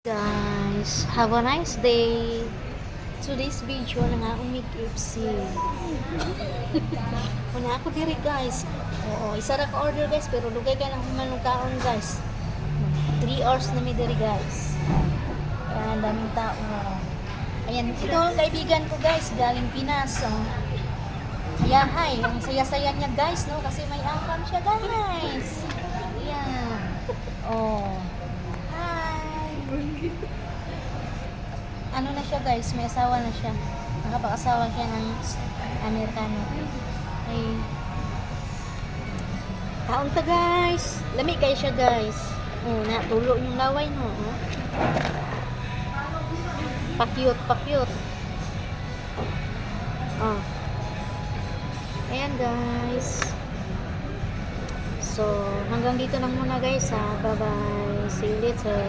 Guys, have a nice day. Today's video na nga umig FC. Una ako diri guys. Oo, isa ra ka order guys pero dugay ka lang manungkaon guys. 3 hours na mi diri guys. Ayan, daming tao. Ayan, ito ang kaibigan ko guys, galing Pinas. Yeah, hi. Ang saya-saya niya guys, no? Kasi may angkan siya guys. Ayan. Oh. Ano na siya guys, may asawa na siya. Nakapag-asawa siya ng Amerikano. Ay. Kaon ta guys. Lami kayo siya guys. Oh, natulo yung laway no. Oh. Pakyut. Oh. Ayan guys. So, hanggang dito lang muna guys ha. Bye-bye. See you later.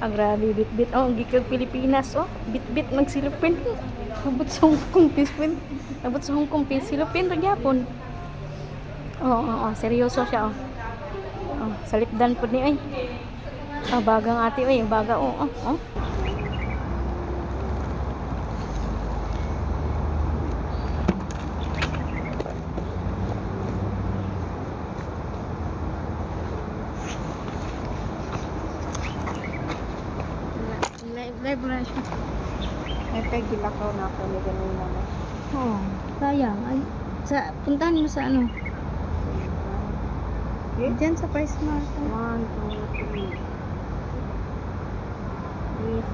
Grabe, bit-bit. Oh, gikag Pilipinas. Oh, bit-bit magsilupin. Abot sa Hong Kong, Pilipin. Abot sa Hong Kong, Silupin, Magyapon. Oo, seryoso siya, oh. Oh, salipdan po ni, ay. Oh, bagang ate, ay. Baga, oh. Live na siya. Ay, peg, gilakaw na ako ni ganun naman. Oh, sayang. Ay, puntahan mo sa ano? Okay? Diyan sa Price Mart. 1, 2, 3. 360.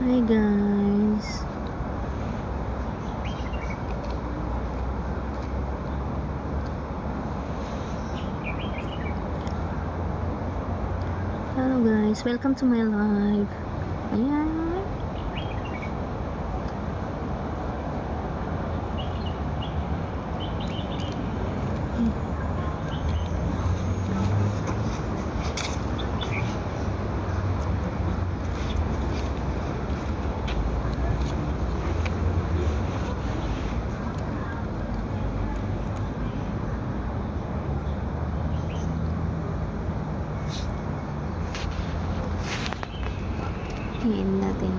Hi guys. Hello guys, welcome to my live. Ayan. Ayan natin.